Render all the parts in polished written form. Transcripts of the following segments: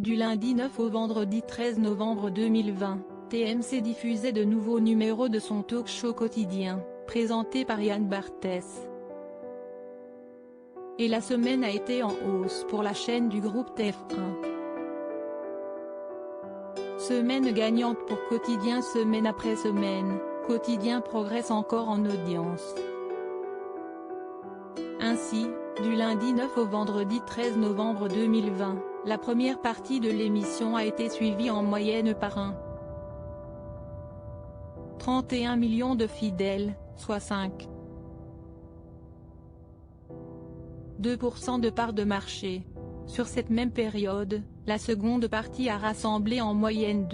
Du lundi 9 au vendredi 13 novembre 2020, TMC diffusait de nouveaux numéros de son talk-show quotidien, présenté par Yann Barthès. Et la semaine a été en hausse pour la chaîne du groupe TF1. Semaine gagnante pour Quotidien. Semaine après semaine, Quotidien progresse encore en audience. Ainsi, du lundi 9 au vendredi 13 novembre 2020, la première partie de l'émission a été suivie en moyenne par 31 millions de fidèles, soit 5,2% de part de marché. Sur cette même période, la seconde partie a rassemblé en moyenne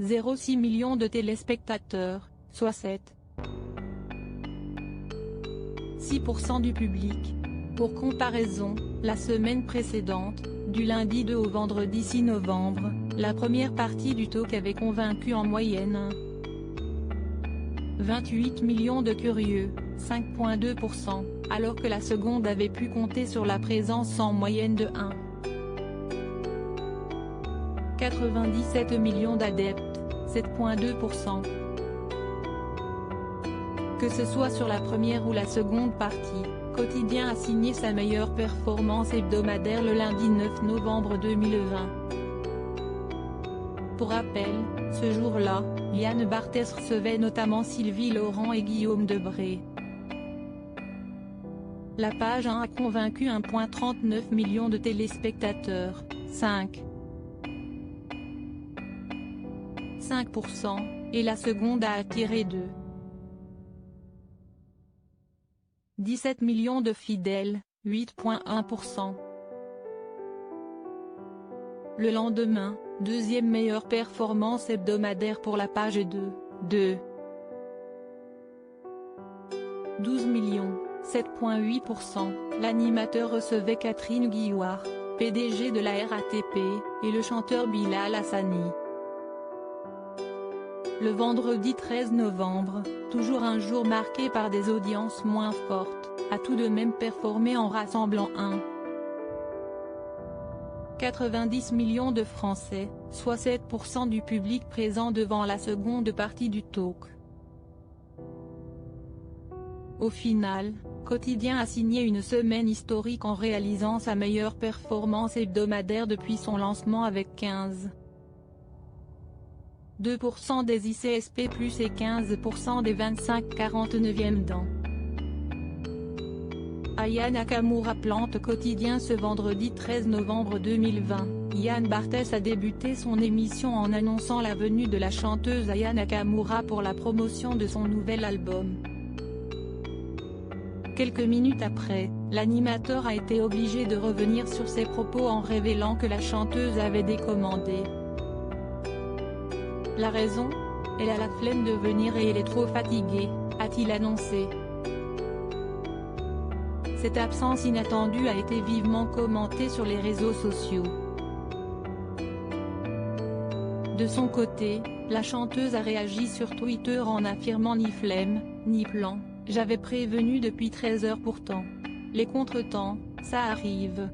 2,06 millions de téléspectateurs, soit 7,6% du public. Pour comparaison, la semaine précédente, du lundi 2 au vendredi 6 novembre, la première partie du talk avait convaincu en moyenne 28 millions de curieux, 5,2%, alors que la seconde avait pu compter sur la présence en moyenne de 1,97 millions d'adeptes, 7,2%. Que ce soit sur la première ou la seconde partie, Quotidien a signé sa meilleure performance hebdomadaire le lundi 9 novembre 2020. Pour rappel, ce jour-là, Yann Barthès recevait notamment Sylvie Laurent et Guillaume Debré. La page 1 a convaincu 1,39 millions de téléspectateurs, 5%, et la seconde a attiré 17 millions de fidèles, 8,1%. Le lendemain, deuxième meilleure performance hebdomadaire pour la page 2, 12 millions, 7,8%, l'animateur recevait Catherine Guillouard, PDG de la RATP, et le chanteur Bilal Hassani. Le vendredi 13 novembre, toujours un jour marqué par des audiences moins fortes, a tout de même performé en rassemblant 1,90 millions de Français, soit 7% du public présent devant la seconde partie du talk. Au final, Quotidien a signé une semaine historique en réalisant sa meilleure performance hebdomadaire depuis son lancement avec 15,2% des ICSP+ et 15% des 25-49e dents. Aya Nakamura plante Quotidien. Ce vendredi 13 novembre 2020, Yann Barthès a débuté son émission en annonçant la venue de la chanteuse Aya Nakamura pour la promotion de son nouvel album. Quelques minutes après, l'animateur a été obligé de revenir sur ses propos en révélant que la chanteuse avait décommandé. La raison ? Elle a la flemme de venir et elle est trop fatiguée, a-t-il annoncé. Cette absence inattendue a été vivement commentée sur les réseaux sociaux. De son côté, la chanteuse a réagi sur Twitter en affirmant « Ni flemme, ni plan, j'avais prévenu depuis 13 heures pourtant. Les contretemps, ça arrive. »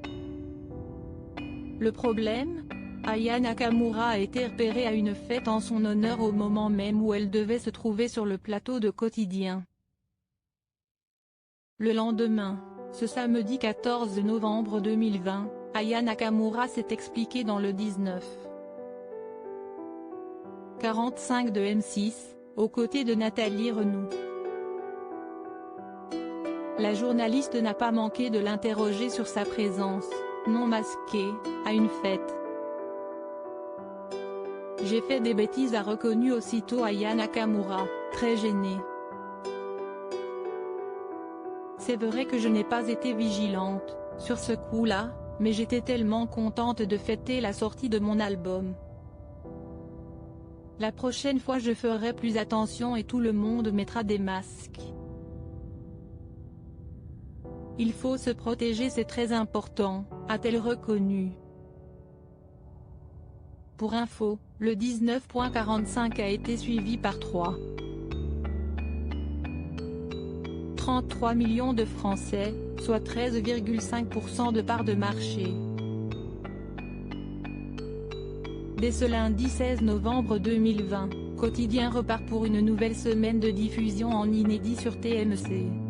Le problème ? Aya Nakamura a été repérée à une fête en son honneur au moment même où elle devait se trouver sur le plateau de Quotidien. Le lendemain, ce samedi 14 novembre 2020, Aya Nakamura s'est expliquée dans le 19:45 de M6, aux côtés de Nathalie Renoux. La journaliste n'a pas manqué de l'interroger sur sa présence, non masquée, à une fête. « J'ai fait des bêtises », a reconnu aussitôt Aya Nakamura, très gênée. « C'est vrai que je n'ai pas été vigilante, sur ce coup-là, mais j'étais tellement contente de fêter la sortie de mon album. La prochaine fois je ferai plus attention et tout le monde mettra des masques. Il faut se protéger, c'est très important », a-t-elle reconnu. Pour info, le 19:45 a été suivi par 3,33 millions de Français, soit 13,5% de part de marché. Dès ce lundi 16 novembre 2020, Quotidien repart pour une nouvelle semaine de diffusion en inédit sur TMC.